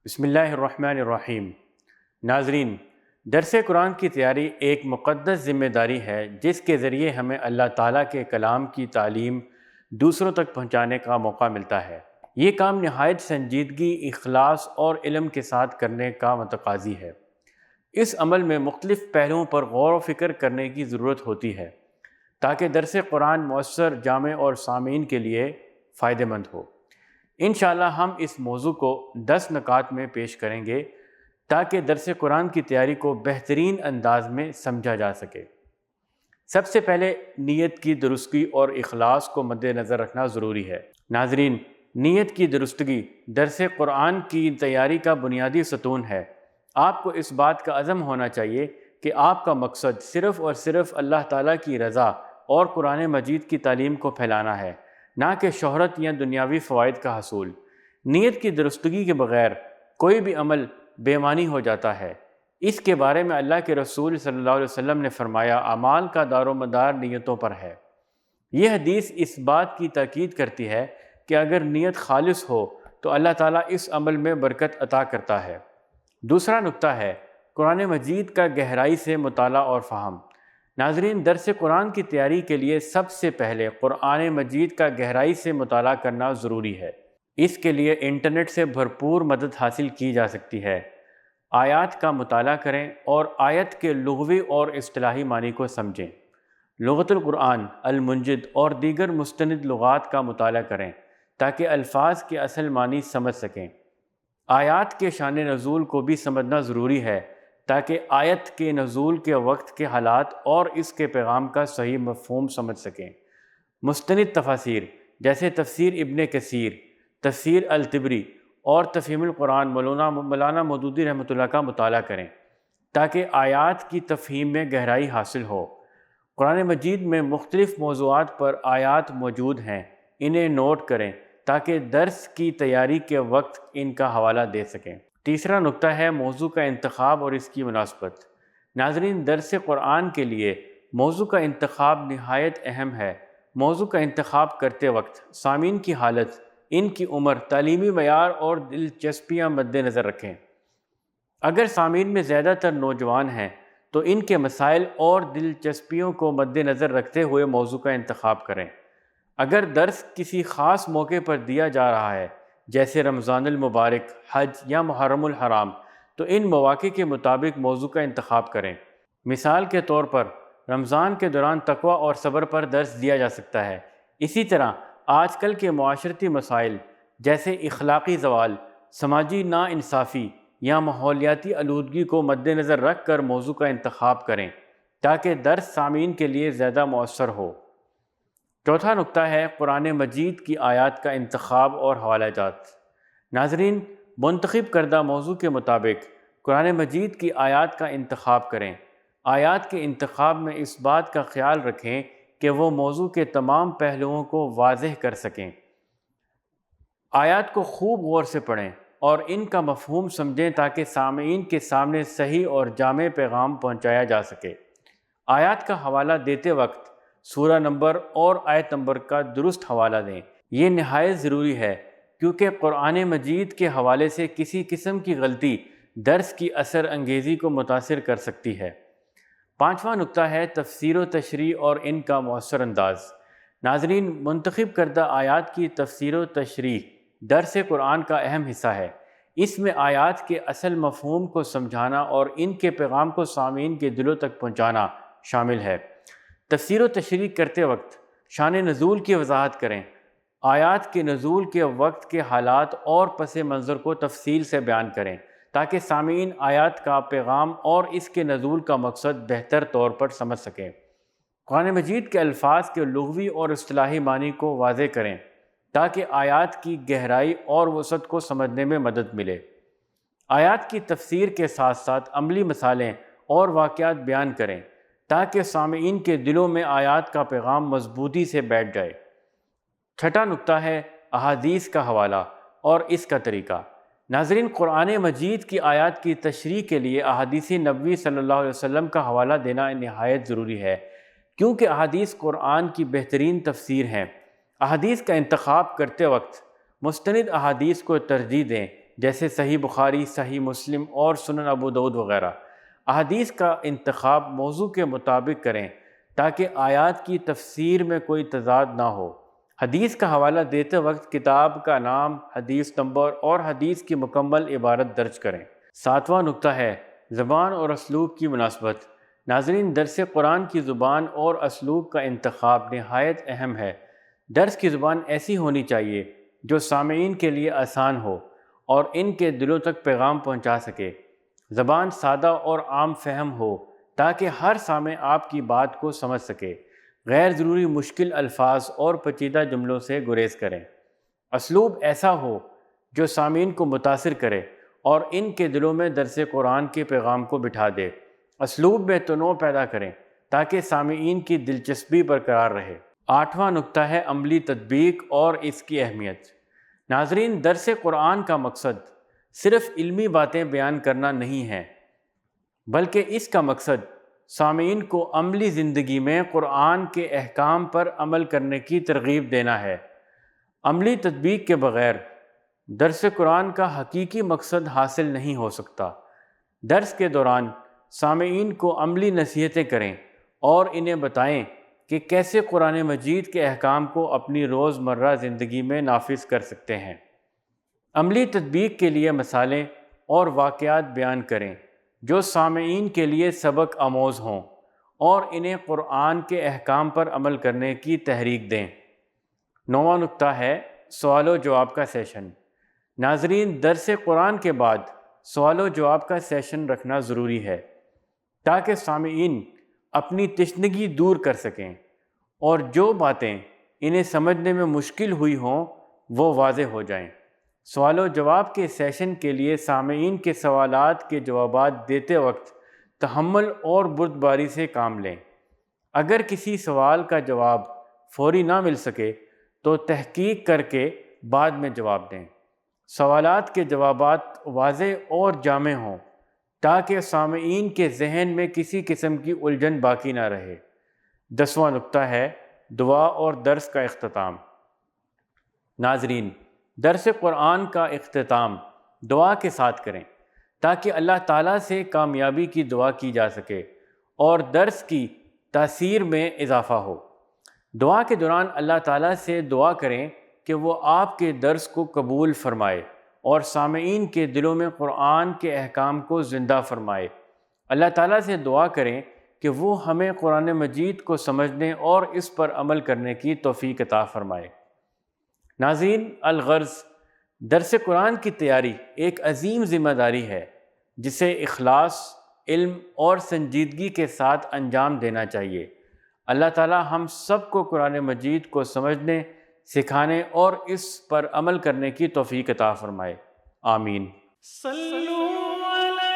بسم اللہ الرحمن الرحیم۔ ناظرین، درس قرآن کی تیاری ایک مقدس ذمہ داری ہے جس کے ذریعے ہمیں اللہ تعالیٰ کے کلام کی تعلیم دوسروں تک پہنچانے کا موقع ملتا ہے۔ یہ کام نہایت سنجیدگی، اخلاص اور علم کے ساتھ کرنے کا متقاضی ہے۔ اس عمل میں مختلف پہلوؤں پر غور و فکر کرنے کی ضرورت ہوتی ہے تاکہ درس قرآن مؤثر، جامع اور سامعین کے لیے فائدہ مند ہو۔ انشاءاللہ ہم اس موضوع کو 10 نکات میں پیش کریں گے تاکہ درس قرآن کی تیاری کو بہترین انداز میں سمجھا جا سکے۔ سب سے پہلے نیت کی درستگی اور اخلاص کو مد نظر رکھنا ضروری ہے۔ ناظرین، نیت کی درستگی درس قرآن کی تیاری کا بنیادی ستون ہے۔ آپ کو اس بات کا عزم ہونا چاہیے کہ آپ کا مقصد صرف اور صرف اللہ تعالیٰ کی رضا اور قرآن مجید کی تعلیم کو پھیلانا ہے، نہ کہ شہرت یا دنیاوی فوائد کا حصول۔ نیت کی درستگی کے بغیر کوئی بھی عمل بے معنی ہو جاتا ہے۔ اس کے بارے میں اللہ کے رسول صلی اللہ علیہ وسلم نے فرمایا، اعمال کا دار و مدار نیتوں پر ہے۔ یہ حدیث اس بات کی تاکید کرتی ہے کہ اگر نیت خالص ہو تو اللہ تعالیٰ اس عمل میں برکت عطا کرتا ہے۔ دوسرا نکتہ ہے قرآن مجید کا گہرائی سے مطالعہ اور فہم۔ ناظرین، درس قرآن کی تیاری کے لیے سب سے پہلے قرآن مجید کا گہرائی سے مطالعہ کرنا ضروری ہے۔ اس کے لیے انٹرنیٹ سے بھرپور مدد حاصل کی جا سکتی ہے۔ آیات کا مطالعہ کریں اور آیت کے لغوی اور اصطلاحی معنی کو سمجھیں۔ لغت القرآن، المنجد اور دیگر مستند لغات کا مطالعہ کریں تاکہ الفاظ کے اصل معنی سمجھ سکیں۔ آیات کے شان نزول کو بھی سمجھنا ضروری ہے تاکہ آیت کے نزول کے وقت کے حالات اور اس کے پیغام کا صحیح مفہوم سمجھ سکیں۔ مستند تفاسیر جیسے تفسیر ابن کثیر، تفسیر الطبری اور تفہیم القرآن مولانا مودودی رحمۃ اللہ کا مطالعہ کریں تاکہ آیات کی تفہیم میں گہرائی حاصل ہو۔ قرآن مجید میں مختلف موضوعات پر آیات موجود ہیں، انہیں نوٹ کریں تاکہ درس کی تیاری کے وقت ان کا حوالہ دے سکیں۔ تیسرا نکتہ ہے موضوع کا انتخاب اور اس کی مناسبت۔ ناظرین، درس قرآن کے لیے موضوع کا انتخاب نہایت اہم ہے۔ موضوع کا انتخاب کرتے وقت سامعین کی حالت، ان کی عمر، تعلیمی معیار اور دلچسپیاں مد نظر رکھیں۔ اگر سامعین میں زیادہ تر نوجوان ہیں تو ان کے مسائل اور دلچسپیوں کو مد نظر رکھتے ہوئے موضوع کا انتخاب کریں۔ اگر درس کسی خاص موقع پر دیا جا رہا ہے جیسے رمضان المبارک، حج یا محرم الحرام، تو ان مواقع کے مطابق موضوع کا انتخاب کریں۔ مثال کے طور پر رمضان کے دوران تقوی اور صبر پر درس دیا جا سکتا ہے۔ اسی طرح آج کل کے معاشرتی مسائل جیسے اخلاقی زوال، سماجی ناانصافی یا ماحولیاتی آلودگی کو مد نظر رکھ کر موضوع کا انتخاب کریں تاکہ درس سامعین کے لیے زیادہ مؤثر ہو۔ چوتھا نکتہ ہے قرآن مجید کی آیات کا انتخاب اور حوالہ جات۔ ناظرین، منتخب کردہ موضوع کے مطابق قرآن مجید کی آیات کا انتخاب کریں۔ آیات کے انتخاب میں اس بات کا خیال رکھیں کہ وہ موضوع کے تمام پہلوؤں کو واضح کر سکیں۔ آیات کو خوب غور سے پڑھیں اور ان کا مفہوم سمجھیں تاکہ سامعین کے سامنے صحیح اور جامع پیغام پہنچایا جا سکے۔ آیات کا حوالہ دیتے وقت سورہ نمبر اور آیت نمبر کا درست حوالہ دیں۔ یہ نہایت ضروری ہے کیونکہ قرآن مجید کے حوالے سے کسی قسم کی غلطی درس کی اثر انگیزی کو متاثر کر سکتی ہے۔ پانچواں نکتہ ہے تفسیر و تشریح اور ان کا مؤثر انداز۔ ناظرین، منتخب کردہ آیات کی تفسیر و تشریح درس قرآن کا اہم حصہ ہے۔ اس میں آیات کے اصل مفہوم کو سمجھانا اور ان کے پیغام کو سامعین کے دلوں تک پہنچانا شامل ہے۔ تفسیر و تشریح کرتے وقت شان نزول کی وضاحت کریں۔ آیات کے نزول کے وقت کے حالات اور پس منظر کو تفصیل سے بیان کریں تاکہ سامعین آیات کا پیغام اور اس کے نزول کا مقصد بہتر طور پر سمجھ سکیں۔ قرآن مجید کے الفاظ کے لغوی اور اصطلاحی معنی کو واضح کریں تاکہ آیات کی گہرائی اور وسعت کو سمجھنے میں مدد ملے۔ آیات کی تفسیر کے ساتھ ساتھ عملی مثالیں اور واقعات بیان کریں تاکہ سامعین کے دلوں میں آیات کا پیغام مضبوطی سے بیٹھ جائے۔ چھٹا نکتہ ہے احادیث کا حوالہ اور اس کا طریقہ۔ ناظرین، قرآن مجید کی آیات کی تشریح کے لیے احادیث نبوی صلی اللہ علیہ وسلم کا حوالہ دینا نہایت ضروری ہے کیونکہ احادیث قرآن کی بہترین تفسیر ہیں۔ احادیث کا انتخاب کرتے وقت مستند احادیث کو ترجیح دیں جیسے صحیح بخاری، صحیح مسلم اور سنن ابو داؤد وغیرہ۔ احادیث کا انتخاب موضوع کے مطابق کریں تاکہ آیات کی تفسیر میں کوئی تضاد نہ ہو۔ حدیث کا حوالہ دیتے وقت کتاب کا نام، حدیث نمبر اور حدیث کی مکمل عبارت درج کریں۔ 7واں نکتہ ہے زبان اور اسلوب کی مناسبت۔ ناظرین، درس قرآن کی زبان اور اسلوب کا انتخاب نہایت اہم ہے۔ درس کی زبان ایسی ہونی چاہیے جو سامعین کے لیے آسان ہو اور ان کے دلوں تک پیغام پہنچا سکے۔ زبان سادہ اور عام فہم ہو تاکہ ہر سامع آپ کی بات کو سمجھ سکے۔ غیر ضروری مشکل الفاظ اور پیچیدہ جملوں سے گریز کریں۔ اسلوب ایسا ہو جو سامعین کو متاثر کرے اور ان کے دلوں میں درس قرآن کے پیغام کو بٹھا دے۔ اسلوب میں تنوع پیدا کریں تاکہ سامعین کی دلچسپی برقرار رہے۔ 8واں نکتہ ہے عملی تطبیق اور اس کی اہمیت۔ ناظرین، درس قرآن کا مقصد صرف علمی باتیں بیان کرنا نہیں ہے، بلکہ اس کا مقصد سامعین کو عملی زندگی میں قرآن کے احکام پر عمل کرنے کی ترغیب دینا ہے۔ عملی تطبیق کے بغیر درس قرآن کا حقیقی مقصد حاصل نہیں ہو سکتا۔ درس کے دوران سامعین کو عملی نصیحتیں کریں اور انہیں بتائیں کہ کیسے قرآن مجید کے احکام کو اپنی روزمرہ زندگی میں نافذ کر سکتے ہیں۔ عملی تطبیق کے لیے مثالیں اور واقعات بیان کریں جو سامعین کے لیے سبق آموز ہوں اور انہیں قرآن کے احکام پر عمل کرنے کی تحریک دیں۔ 9واں نکتہ ہے سوال و جواب کا سیشن۔ ناظرین، درس قرآن کے بعد سوال و جواب کا سیشن رکھنا ضروری ہے تاکہ سامعین اپنی تشنگی دور کر سکیں اور جو باتیں انہیں سمجھنے میں مشکل ہوئی ہوں وہ واضح ہو جائیں۔ سوال و جواب کے سیشن کے لیے سامعین کے سوالات کے جوابات دیتے وقت تحمل اور بردباری سے کام لیں۔ اگر کسی سوال کا جواب فوری نہ مل سکے تو تحقیق کر کے بعد میں جواب دیں۔ سوالات کے جوابات واضح اور جامع ہوں تاکہ سامعین کے ذہن میں کسی قسم کی الجھن باقی نہ رہے۔ 10واں نکتہ ہے دعا اور درس کا اختتام۔ ناظرین، درس قرآن کا اختتام دعا کے ساتھ کریں تاکہ اللہ تعالیٰ سے کامیابی کی دعا کی جا سکے اور درس کی تاثیر میں اضافہ ہو۔ دعا کے دوران اللہ تعالیٰ سے دعا کریں کہ وہ آپ کے درس کو قبول فرمائے اور سامعین کے دلوں میں قرآن کے احکام کو زندہ فرمائے۔ اللہ تعالیٰ سے دعا کریں کہ وہ ہمیں قرآن مجید کو سمجھنے اور اس پر عمل کرنے کی توفیق عطا فرمائے۔ ناظرین، الغرض، درس قرآن کی تیاری ایک عظیم ذمہ داری ہے جسے اخلاص، علم اور سنجیدگی کے ساتھ انجام دینا چاہیے۔ اللہ تعالیٰ ہم سب کو قرآن مجید کو سمجھنے، سکھانے اور اس پر عمل کرنے کی توفیق عطا فرمائے۔ آمین۔ صلو علی